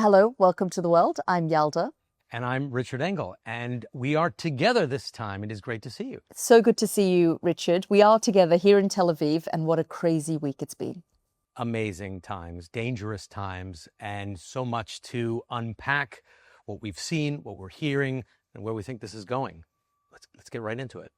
Hello, welcome to the world. I'm Yalda. And I'm Richard Engel, and we are together this time. It is great to see you. So good to see you, Richard. We are together here in Tel Aviv, and what a crazy week it's been. Amazing times, dangerous times, and so much to unpack what we've seen, what we're hearing, and where we think this is going. Let's get right into it.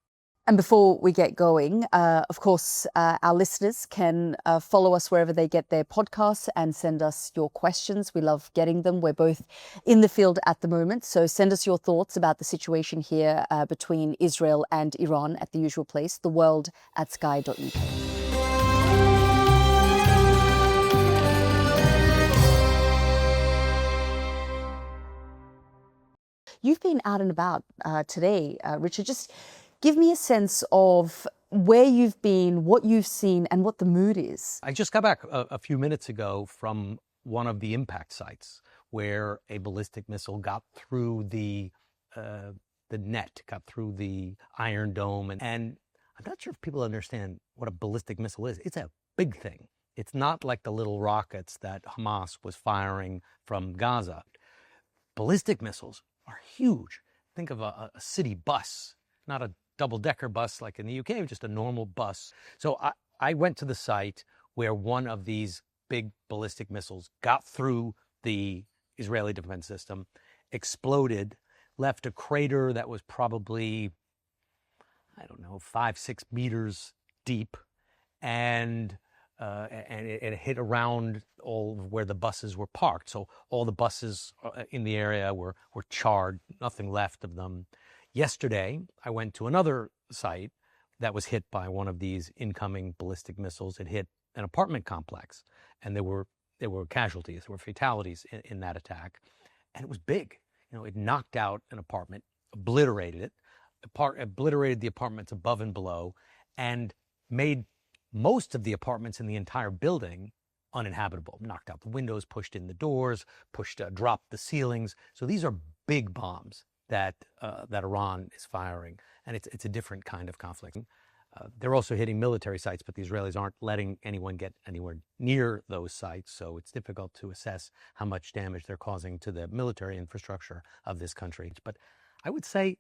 And before we get going, of course, our listeners can follow us wherever they get their podcasts and send us your questions. We love getting them. We're both in the field at the moment. So send us your thoughts about the situation here between Israel and Iran at the usual place, theworld@sky.uk. You've been out and about today, Richard. Just give me a sense of where you've been, what you've seen, and what the mood is. I just got back a few minutes ago from one of the impact sites where a ballistic missile got through the net, got through the Iron Dome. And I'm not sure if people understand what a ballistic missile is. It's a big thing. It's not like the little rockets that Hamas was firing from Gaza. Ballistic missiles are huge. Think of a city bus, not a double-decker bus like in the UK, just a normal bus. So I went to the site where one of these big ballistic missiles got through the Israeli defense system, exploded, left a crater that was probably, I don't know, 5-6 meters deep, and it hit around all where the buses were parked. So all the buses in the area were charred, nothing left of them. Yesterday, I went to another site that was hit by one of these incoming ballistic missiles. It hit an apartment complex, and there were casualties, there were fatalities in that attack. And it was big. You know, it knocked out an apartment, obliterated it, obliterated the apartments above and below, and made most of the apartments in the entire building uninhabitable. Knocked out the windows, pushed in the doors, dropped the ceilings. So these are big bombs that Iran is firing, and it's a different kind of conflict. They're also hitting military sites, but the Israelis aren't letting anyone get anywhere near those sites, so it's difficult to assess how much damage they're causing to the military infrastructure of this country. But I would say,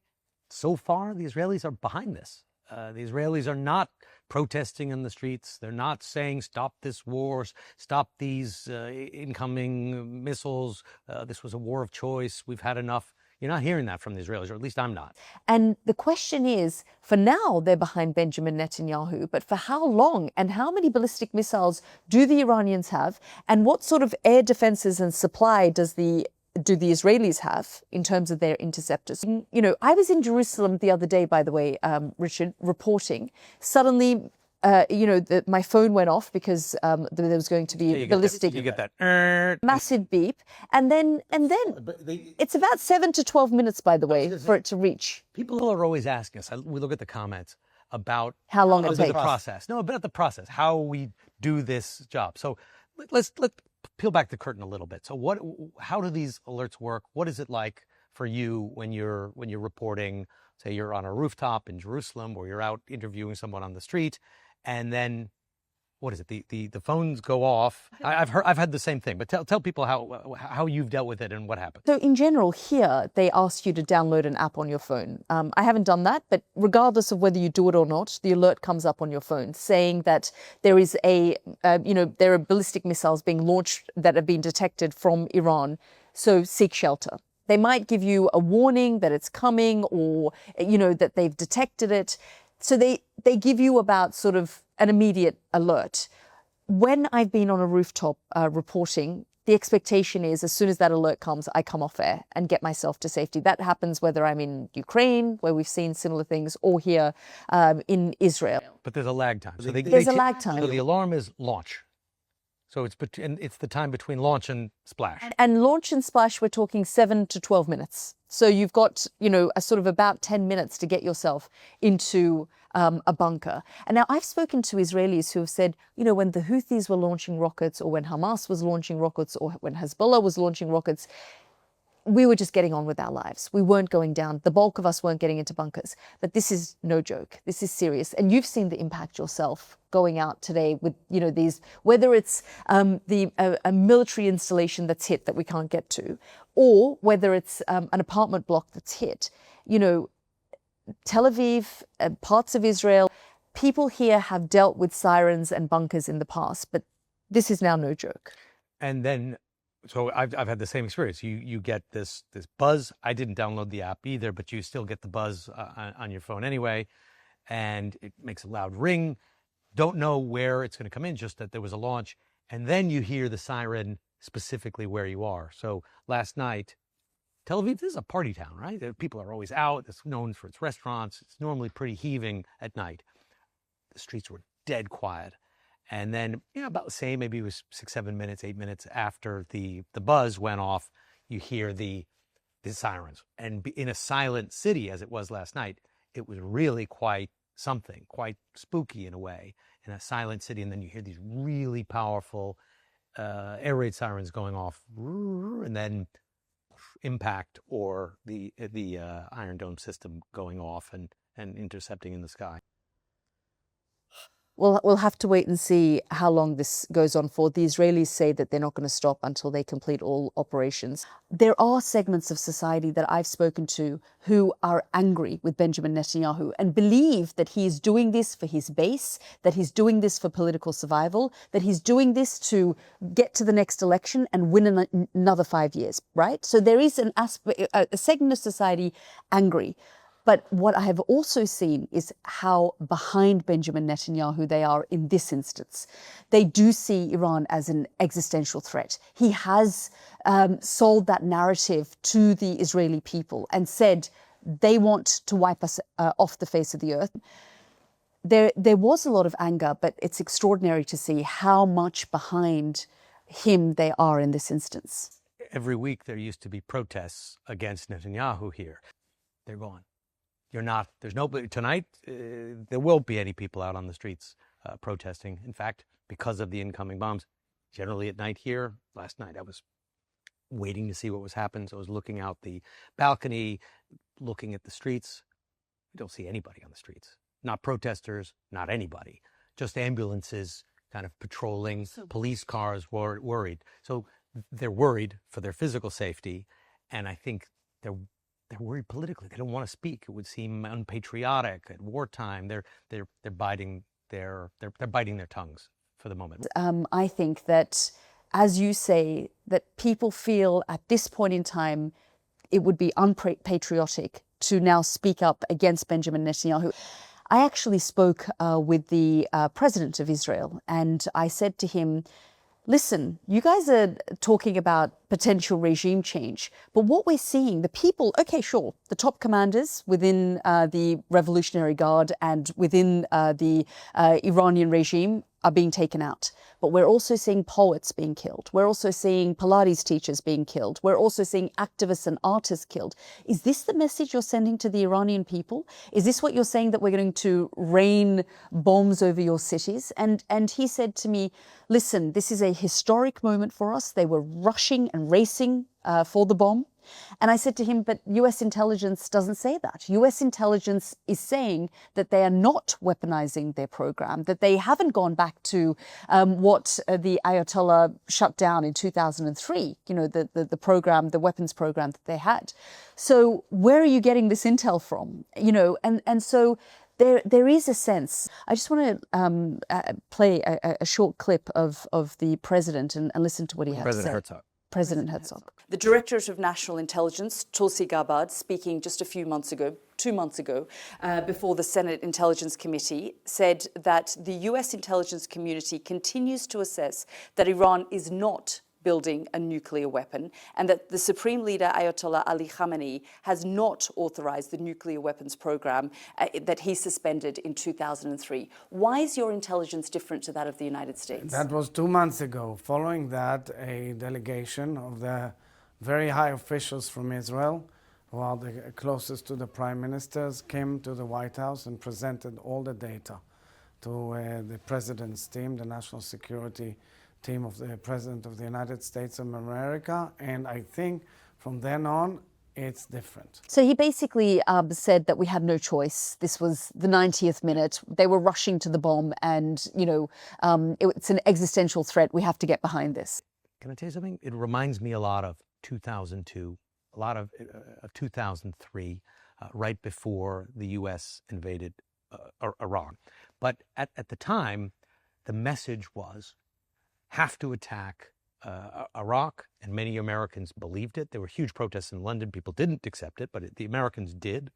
so far, the Israelis are behind this. The Israelis are not protesting in the streets. They're not saying, stop this war, stop these incoming missiles. This was a war of choice. We've had enough. You're not hearing that from the Israelis, or at least I'm not. And the question is, for now, they're behind Benjamin Netanyahu, but for how long and how many ballistic missiles do the Iranians have? And what sort of air defenses and supply do the Israelis have in terms of their interceptors? You know, I was in Jerusalem the other day, by the way, Richard, reporting. Suddenly, my phone went off because there was going to be ballistic. You get that massive beep, and then it's about 7 to 12 minutes, by the way, for it to reach. People are always asking us. We look at the comments about how long it takes. The process. No, about the process, how we do this job. So let's peel back the curtain a little bit. So how do these alerts work? What is it like for you when you're reporting? Say you're on a rooftop in Jerusalem, or you're out interviewing someone on the street, and then what is it? The phones go off. I've had the same thing, but tell people how you've dealt with it and what happened. So in general, here they ask you to download an app on your phone. I haven't done that, but regardless of whether you do it or not, the alert comes up on your phone saying that there is there are ballistic missiles being launched that have been detected from Iran. So seek shelter. They might give you a warning that it's coming, or that they've detected it. So they give you about sort of an immediate alert. When I've been on a rooftop reporting, the expectation is as soon as that alert comes, I come off air and get myself to safety. That happens whether I'm in Ukraine, where we've seen similar things, or here in Israel. But there's a lag time. So there's a lag time. So the alarm is launch. So it's the time between launch and splash. And launch and splash, we're talking 7 to 12 minutes. So you've got, a sort of about 10 minutes to get yourself into a bunker. And now I've spoken to Israelis who have said, when the Houthis were launching rockets, or when Hamas was launching rockets, or when Hezbollah was launching rockets, we were just getting on with our lives. We weren't going down. The bulk of us weren't getting into bunkers. But this is no joke. This is serious. And you've seen the impact yourself going out today with, these, whether it's a military installation that's hit that we can't get to, or whether it's an apartment block that's hit. Tel Aviv, parts of Israel, people here have dealt with sirens and bunkers in the past, but this is now no joke. And then, so I've had the same experience. You get this buzz. I didn't download the app either, but you still get the buzz on your phone anyway, and it makes a loud ring. Don't know where it's going to come in, just that there was a launch, and then you hear the siren specifically where you are. So last night, Tel Aviv, this is a party town, right? People are always out. It's known for its restaurants. It's normally pretty heaving at night. The streets were dead quiet. And then, about the same, maybe it was 6, 7 minutes, 8 minutes after the buzz went off, you hear the sirens. And in a silent city, as it was last night, it was really quite something, quite spooky in a way, in a silent city. And then you hear these really powerful air raid sirens going off, and then impact or the Iron Dome system going off and intercepting in the sky. We'll have to wait and see how long this goes on for. The Israelis say that they're not going to stop until they complete all operations. There are segments of society that I've spoken to who are angry with Benjamin Netanyahu and believe that he is doing this for his base, that he's doing this for political survival, that he's doing this to get to the next election and win another 5 years, right? So there is a segment of society angry. But what I have also seen is how behind Benjamin Netanyahu they are in this instance. They do see Iran as an existential threat. He has sold that narrative to the Israeli people and said they want to wipe us off the face of the earth. There was a lot of anger, but it's extraordinary to see how much behind him they are in this instance. Every week there used to be protests against Netanyahu here. They're gone. There's nobody tonight. There won't be any people out on the streets protesting. In fact, because of the incoming bombs, generally at night here, last night I was waiting to see what was happening. So I was looking out the balcony, looking at the streets. We don't see anybody on the streets. Not protesters, not anybody. Just ambulances kind of patrolling, police cars worried. So they're worried for their physical safety. And I think they're worried politically. They don't want to speak. It would seem unpatriotic at wartime. They're biting their tongues for the moment. I think that, as you say, that people feel at this point in time it would be unpatriotic to now speak up against Benjamin Netanyahu. I actually spoke with the president of Israel, and I said to him, listen, you guys are talking about potential regime change, but what we're seeing, the people, okay, sure, the top commanders within the Revolutionary Guard and within the Iranian regime are being taken out. But we're also seeing poets being killed. We're also seeing Pilates teachers being killed. We're also seeing activists and artists killed. Is this the message you're sending to the Iranian people? Is this what you're saying, that we're going to rain bombs over your cities? And he said to me, listen, this is a historic moment for us. They were rushing and racing for the bomb. And I said to him, but US intelligence doesn't say that. US intelligence is saying that they are not weaponizing their program, that they haven't gone back to what the Ayatollah shut down in 2003, the program, the weapons program that they had. So where are you getting this intel from? And so there is a sense. I just want to play a short clip of the president and listen to what he had to say. President Herzog. The Directorate of National Intelligence, Tulsi Gabbard, speaking just 2 months ago, before the Senate Intelligence Committee, said that the US intelligence community continues to assess that Iran is not building a nuclear weapon, and that the Supreme Leader Ayatollah Ali Khamenei has not authorized the nuclear weapons program that he suspended in 2003. Why is your intelligence different to that of the United States? That was 2 months ago. Following that, a delegation of the very high officials from Israel, who are the closest to the prime ministers, came to the White House and presented all the data to the president's team, the national security team of the President of the United States of America. And I think From then on, it's different. So he basically said that we had no choice. This was the 90th minute. They were rushing to the bomb, and it's an existential threat. We have to get behind this. Can I tell you something? It reminds me a lot of 2002, a lot of 2003, right before the U.S. invaded Iran. But at the time, the message was, have to attack Iraq, and many Americans believed it. There were huge protests in London. People didn't accept it, but the Americans did.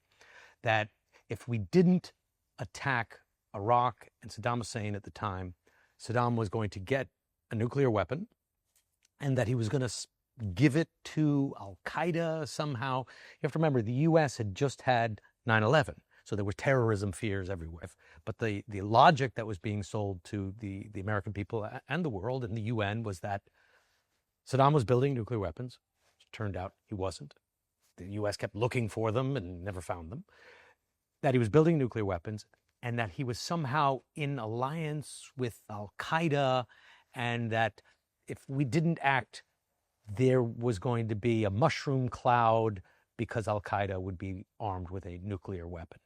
That if we didn't attack Iraq and Saddam Hussein at the time, Saddam was going to get a nuclear weapon, and that he was going to give it to al-Qaeda somehow. You have to remember, the U.S. had just had 9/11. So there were terrorism fears everywhere. But the logic that was being sold to the American people and the world and the UN was that Saddam was building nuclear weapons. It turned out he wasn't. The US kept looking for them and never found them. That he was building nuclear weapons, and that he was somehow in alliance with al-Qaeda, and that if we didn't act, there was going to be a mushroom cloud because al-Qaeda would be armed with a nuclear weapon.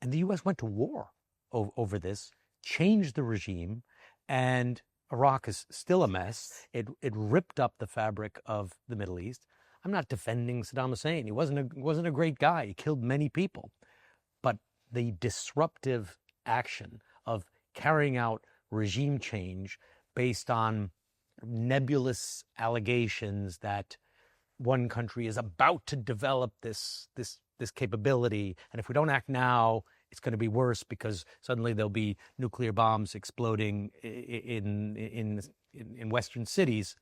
And the U.S. went to war over this, changed the regime, and Iraq is still a mess. It ripped up the fabric of the Middle East. I'm not defending Saddam Hussein. He wasn't a great guy. He killed many people. But the disruptive action of carrying out regime change based on nebulous allegations that one country is about to develop this capability, and if we don't act now, it's going to be worse because suddenly there'll be nuclear bombs exploding in Western cities.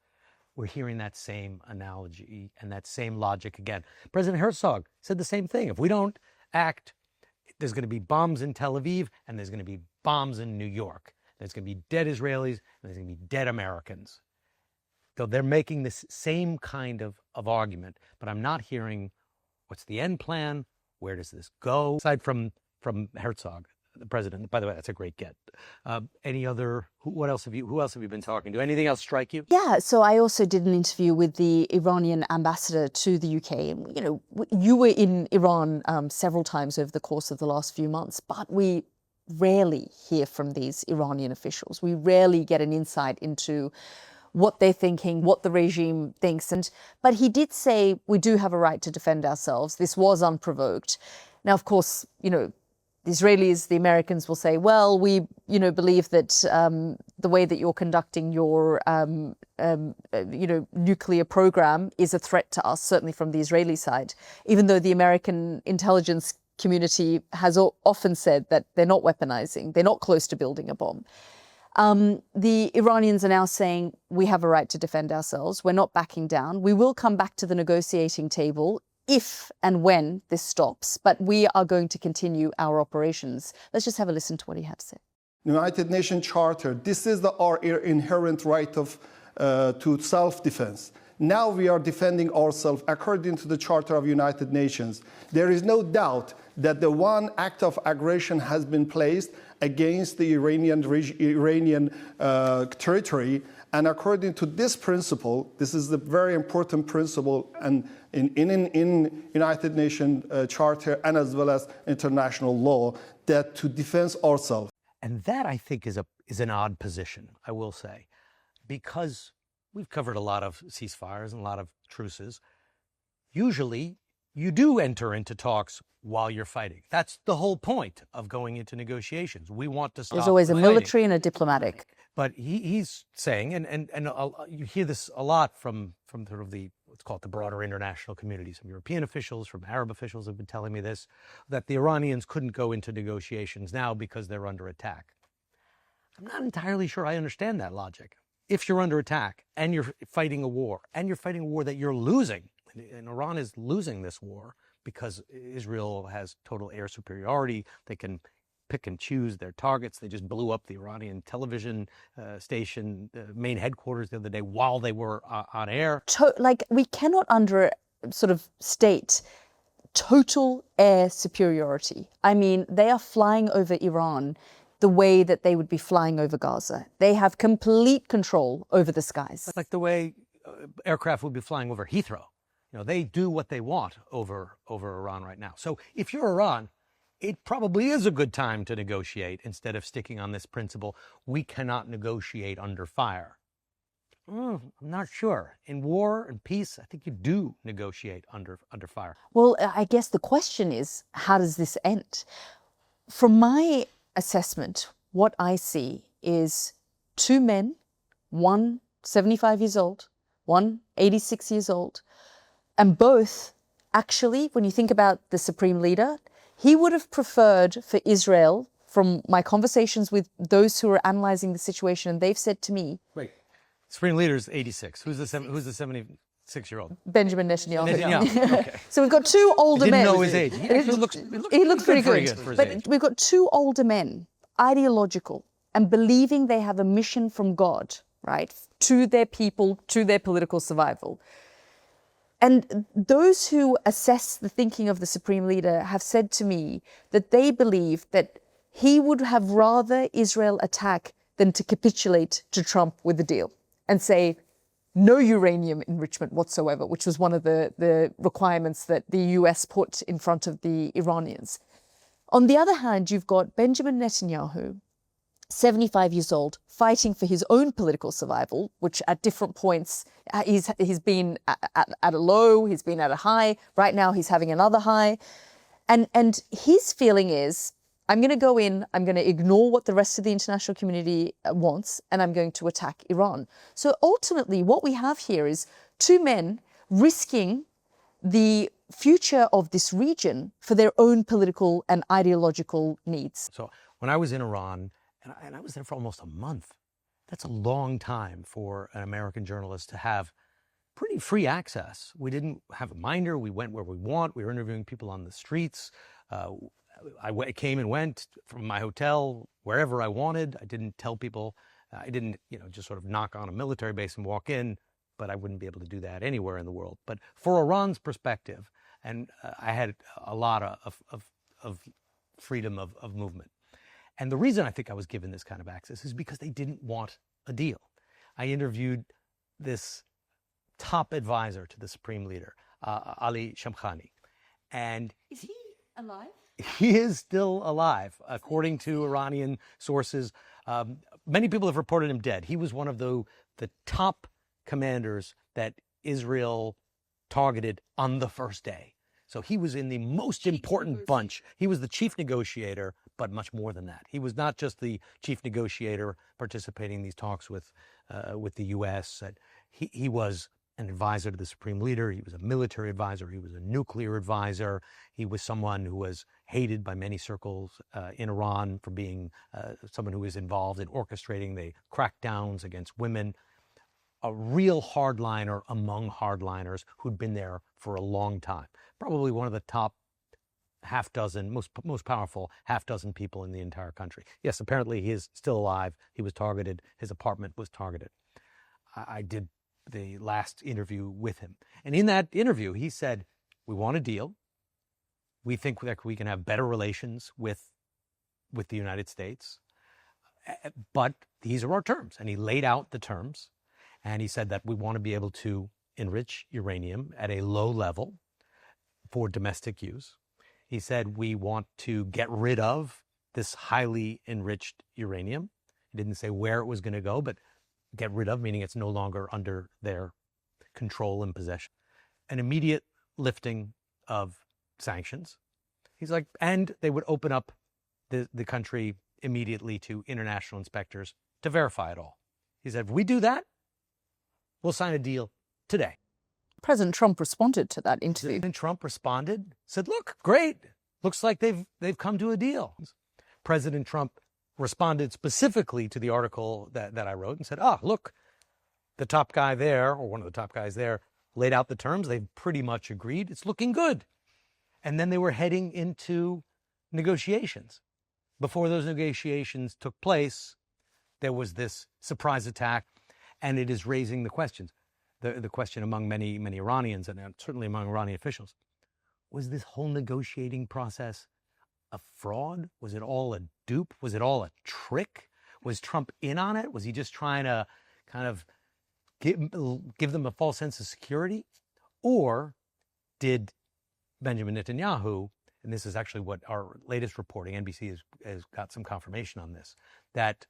We're hearing that same analogy and that same logic again. President Herzog said the same thing. If we don't act, there's going to be bombs in Tel Aviv, and there's going to be bombs in New York. There's going to be dead Israelis, and there's going to be dead Americans. So they're making this same kind of argument, but I'm not hearing what's the end plan, where does this go? Aside from Herzog, the president, by the way, that's a great get. Who else have you been talking to? Anything else strike you? Yeah, so I also did an interview with the Iranian ambassador to the UK. And, you were in Iran several times over the course of the last few months, but we rarely hear from these Iranian officials. We rarely get an insight into what they're thinking, what the regime thinks. But he did say we do have a right to defend ourselves. This was unprovoked. Now, of course, the Israelis, the Americans will say, well, we, believe that the way that you're conducting your, nuclear program is a threat to us, certainly from the Israeli side, even though the American intelligence community has often said that they're not weaponizing, they're not close to building a bomb. The Iranians are now saying we have a right to defend ourselves. We're not backing down. We will come back to the negotiating table if and when this stops, but we are going to continue our operations. Let's just have a listen to what he had to say. United Nations Charter, this is our inherent right to self-defense. Now we are defending ourselves according to the Charter of United Nations. There is no doubt that the one act of aggression has been placed against the Iranian territory. And according to this principle, this is the very important principle and in United Nations Charter and as well as international law, that to defend ourselves. And that, I think, is an odd position, I will say, because we've covered a lot of ceasefires and a lot of truces. Usually, you do enter into talks while you're fighting. That's the whole point of going into negotiations. We want to stop There's always the a fighting. military and a diplomatic. But he's saying, and you hear this a lot from sort of the, let's call it the broader international community. Some European officials, from Arab officials have been telling me this, that the Iranians couldn't go into negotiations now because they're under attack. I'm not entirely sure I understand that logic. If you're under attack and you're fighting a war, and you're fighting a war that you're losing, and Iran is losing this war because Israel has total air superiority, they can pick and choose their targets. They just blew up the Iranian television station, main headquarters the other day while they were on air. We cannot state total air superiority. I mean, they are flying over Iran the way that they would be flying over Gaza. They have complete control over the skies. Like the way aircraft would be flying over Heathrow. they do what they want over Iran right now. So if you're Iran, it probably is a good time to negotiate instead of sticking on this principle, we cannot negotiate under fire. I'm not sure. In war and peace, I think you do negotiate under fire. Well, I guess the question is, how does this end? From my assessment, what I see is two men, one 75 years old, one 86 years old, and both, actually, when you think about the supreme leader, he would have preferred for Israel, from my conversations with those who are analyzing the situation, and they've said to me, wait, supreme leader is 86. Who's the 76-year-old? Benjamin Netanyahu. Okay. So we've got two older men. I didn't know his age. He looks pretty good. For his But age. we've got two older men, ideological, and believing they have a mission from God, right, to their people, to their political survival. And those who assess the thinking of the supreme leader have said to me that they believe that he would have rather Israel attack than to capitulate to Trump with the deal and say, no uranium enrichment whatsoever, which was one of the requirements that the US put in front of the Iranians. On the other hand, you've got Benjamin Netanyahu, 75 years old, fighting for his own political survival, which at different points, he's been at a low, he's been at a high. Right now, he's having another high. And his feeling is, I'm going to go in, I'm going to ignore what the rest of the international community wants, and I'm going to attack Iran. So ultimately, what we have here is two men risking the future of this region for their own political and ideological needs. So when I was in Iran, and I was there for almost a month, that's a long time for an American journalist to have pretty free access. We didn't have a minder. We went where we want. We were interviewing people on the streets. I came and went from my hotel wherever I wanted. I didn't tell people. I didn't, just sort of knock on a military base and walk in, but I wouldn't be able to do that anywhere in the world. But for Iran's perspective, and I had a lot of freedom of movement. And the reason I think I was given this kind of access is because they didn't want a deal. I interviewed this top advisor to the supreme leader, Ali Shamkhani. And Is he alive? he is still alive, according to Iranian sources. Many people have reported him dead. He was one of the top commanders that Israel targeted on the first day. So he was in the most important bunch. He was the chief negotiator, but much more than that. He was not just the chief negotiator participating in these talks with the U.S. He was an advisor to the supreme leader. He was a military advisor. He was a nuclear advisor. He was someone who was hated by many circles in Iran for being someone who was involved in orchestrating the crackdowns against women. A real hardliner among hardliners who'd been there for a long time. Probably one of the top half dozen, most powerful half dozen people in the entire country. Yes, apparently he is still alive. He was targeted. His apartment was targeted. I did the last interview with him. And in that interview, he said, we want a deal. We think that we can have better relations with the United States. But these are our terms. And he laid out the terms. And he said that we want to be able to enrich uranium at a low level for domestic use. He said we want to get rid of this highly enriched uranium. He didn't say where it was going to go, but get rid of, meaning it's no longer under their control and possession. An immediate lifting of sanctions. He's like, and they would open up the country immediately to international inspectors to verify it all. He said, if we do that, we'll sign a deal today. President Trump responded to that interview. President Trump responded, said, look, great. Looks like they've come to a deal. President Trump responded specifically to the article that I wrote and said, look, the top guy there, or one of the top guys there, laid out the terms. They've pretty much agreed. It's looking good. And then they were heading into negotiations. Before those negotiations took place, there was this surprise attack, and it is raising the questions. The question among many Iranians, and certainly among Iranian officials, was this whole negotiating process a fraud? Was it all a dupe? Was it all a trick? Was Trump in on it? Was he just trying to kind of give them a false sense of security? Or did Benjamin Netanyahu, and this is actually what our latest reporting, NBC has got some confirmation on this, that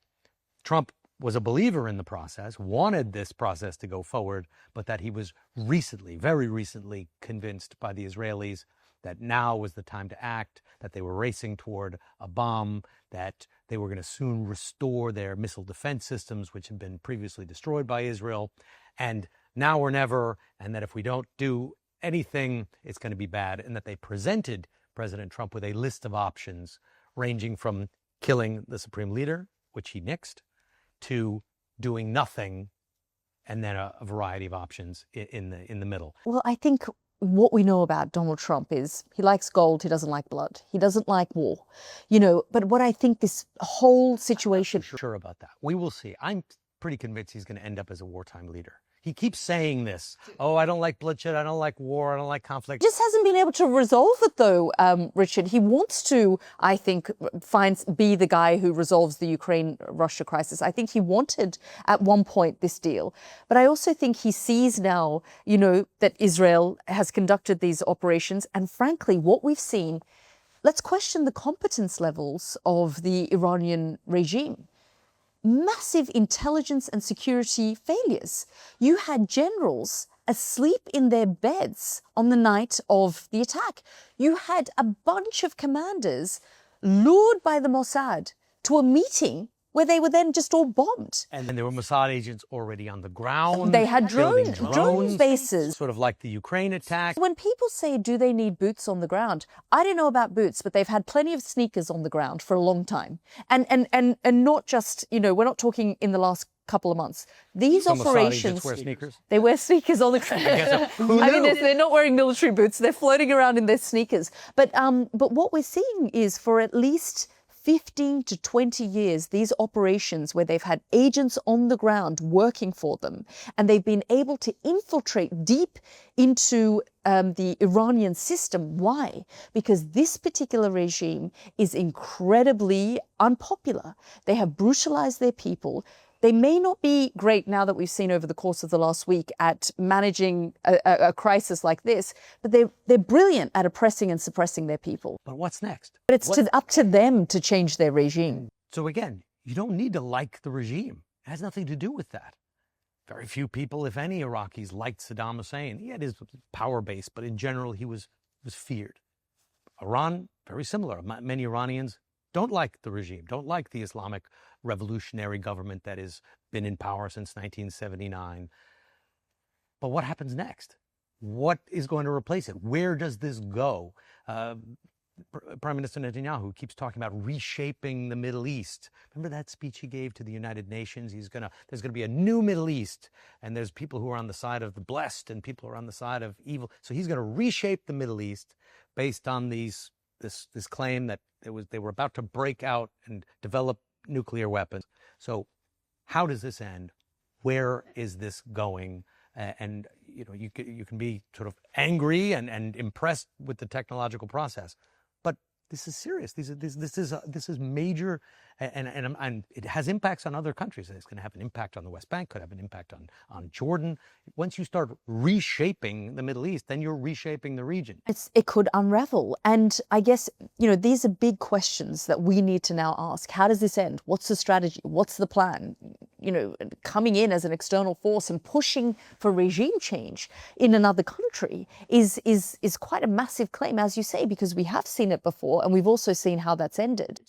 Trump was a believer in the process, wanted this process to go forward, but that he was recently, very recently, convinced by the Israelis that now was the time to act, that they were racing toward a bomb, that they were going to soon restore their missile defense systems, which had been previously destroyed by Israel, and now or never, and that if we don't do anything, it's going to be bad, and that they presented President Trump with a list of options ranging from killing the supreme leader, which he nixed, to doing nothing, and then a variety of options in the middle. Well, I think what we know about Donald Trump is he likes gold, he doesn't like blood, he doesn't like war, but what I think this whole situation... I'm not sure about that. We will see. I'm pretty convinced he's going to end up as a wartime leader. He keeps saying this. Oh, I don't like bloodshed. I don't like war. I don't like conflict. Just hasn't been able to resolve it, though, Richard. He wants to, I think, be the guy who resolves the Ukraine-Russia crisis. I think he wanted at one point this deal. But I also think he sees now, that Israel has conducted these operations. And frankly, what we've seen, let's question the competence levels of the Iranian regime. Massive intelligence and security failures. You had generals asleep in their beds on the night of the attack. You had a bunch of commanders lured by the Mossad to a meeting where they were then just all bombed. And then there were Mossad agents already on the ground. They had drone bases. Sort of like the Ukraine attack. When people say, do they need boots on the ground? I don't know about boots, but they've had plenty of sneakers on the ground for a long time. And not just, we're not talking in the last couple of months. These operations, wear sneakers? They wear sneakers on the ground. I mean, they're not wearing military boots. They're floating around in their sneakers. But what we're seeing is for at least 15 to 20 years, these operations where they've had agents on the ground working for them, and they've been able to infiltrate deep into the Iranian system. Why? Because this particular regime is incredibly unpopular. They have brutalized their people. They may not be great now that we've seen over the course of the last week at managing a crisis like this, but they're brilliant at oppressing and suppressing their people. But what's next? But it's up to them to change their regime. So again, you don't need to like the regime. It has nothing to do with that. Very few people, if any, Iraqis liked Saddam Hussein. He had his power base, but in general, he was feared. Iran, very similar. Many Iranians don't like the regime, don't like the Islamic revolutionary government that has been in power since 1979. But what happens next? What is going to replace it? Where does this go? Prime Minister Netanyahu keeps talking about reshaping the Middle East. Remember that speech he gave to the United Nations? There's going to be a new Middle East, and there's people who are on the side of the blessed and people who are on the side of evil. So he's going to reshape the Middle East based on this claim that they were about to break out and develop nuclear weapons. So how does this end? Where is this going? And you can be sort of angry and impressed with the technological process, but this is serious. This is major, and it has impacts on other countries. It's going to have an impact on the West Bank. Could have an impact on Jordan. Once you start reshaping the Middle East, then you're reshaping the region. It could unravel, and I guess these are big questions that we need to now ask. How does this end? What's the strategy? What's the plan? Coming in as an external force and pushing for regime change in another country is quite a massive claim, as you say, because we have seen it before, and we've also seen how that's ended.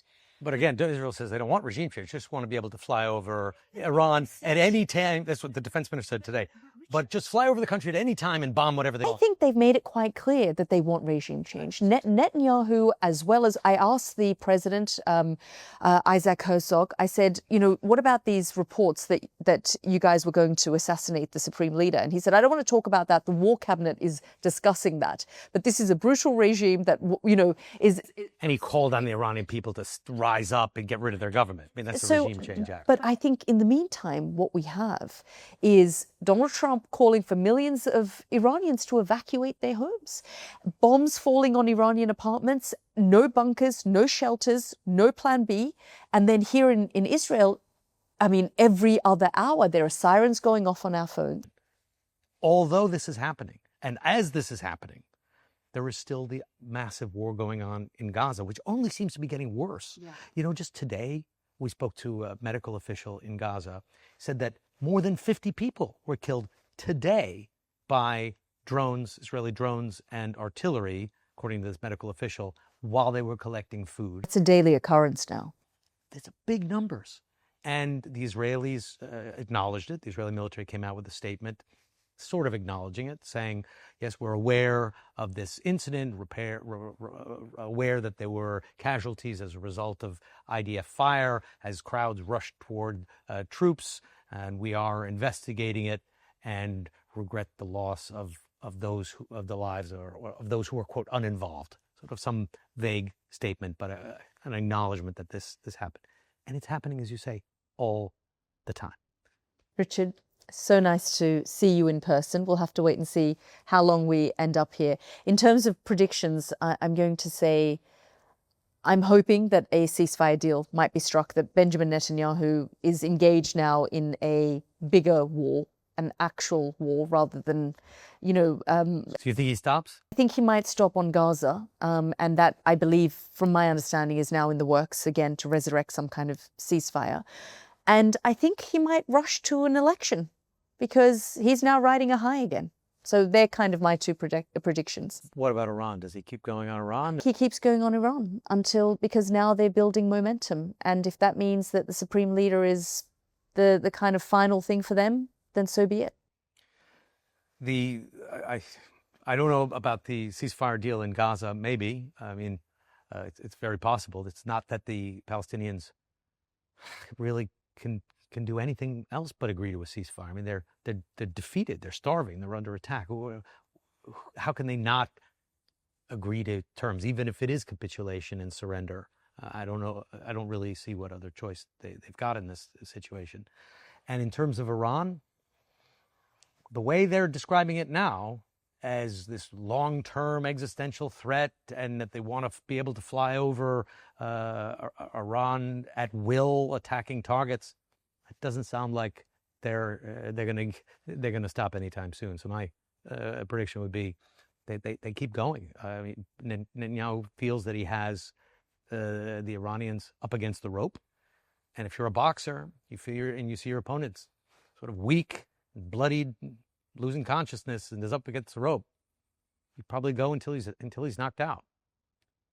But again, Israel says they don't want regime change, just want to be able to fly over Iran at any time. That's what the defense minister said today. But just fly over the country at any time and bomb whatever they want. I think they've made it quite clear that they want regime change. Netanyahu, as well as I asked the president, Isaac Herzog, I said, what about these reports that you guys were going to assassinate the supreme leader? And he said, I don't want to talk about that. The war cabinet is discussing that. But this is a brutal regime that, is... And he called on the Iranian people to rise up and get rid of their government. I mean, that's the Regime Change Act. But I think in the meantime, what we have is Donald Trump calling for millions of Iranians to evacuate their homes. Bombs falling on Iranian apartments, no bunkers, no shelters, no plan B. And then here in Israel, I mean, every other hour, there are sirens going off on our phones. Although this is happening, and as this is happening, there is still the massive war going on in Gaza, which only seems to be getting worse. Yeah. You know, just today, we spoke to a medical official in Gaza, said that more than 50 people were killed today by drones, Israeli drones and artillery, according to this medical official, while they were collecting food. It's a daily occurrence now. It's big numbers. And the Israelis acknowledged it. The Israeli military came out with a statement sort of acknowledging it, saying, yes, we're aware of this incident, aware that there were casualties as a result of IDF fire as crowds rushed toward troops, and we are investigating it and regret the loss of the lives of those who are, quote, uninvolved. Sort of some vague statement, but an acknowledgement that this happened. And it's happening, as you say, all the time. Richard, so nice to see you in person. We'll have to wait and see how long we end up here. In terms of predictions, I'm going to say I'm hoping that a ceasefire deal might be struck, that Benjamin Netanyahu is engaged now in a bigger war, an actual war, rather than, So you think he stops? I think he might stop on Gaza, and that, I believe, from my understanding, is now in the works again to resurrect some kind of ceasefire. And I think he might rush to an election because he's now riding a high again. So they're kind of my two predictions. What about Iran? Does he keep going on Iran? He keeps going on Iran because now they're building momentum. And if that means that the supreme leader is the kind of final thing for them, then so be it. I don't know about the ceasefire deal in Gaza. Maybe. I mean, it's very possible. It's not that the Palestinians really can do anything else but agree to a ceasefire. I mean, they're defeated. They're starving. They're under attack. How can they not agree to terms, even if it is capitulation and surrender? I don't know. I don't really see what other choice they've got in this situation. And in terms of Iran, the way they're describing it now as this long-term existential threat, and that they want to be able to fly over Iran at will, attacking targets, it doesn't sound like they're gonna stop anytime soon. So my prediction would be they keep going. I mean, Netanyahu feels that he has the Iranians up against the rope, and if you're a boxer, you see your opponents sort of weak, bloodied, losing consciousness, and is up against the rope, you probably go until he's knocked out.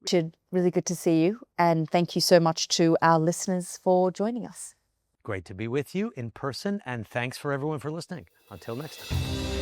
Richard, really good to see you. And thank you so much to our listeners for joining us. Great to be with you in person, and thanks for everyone for listening. Until next time.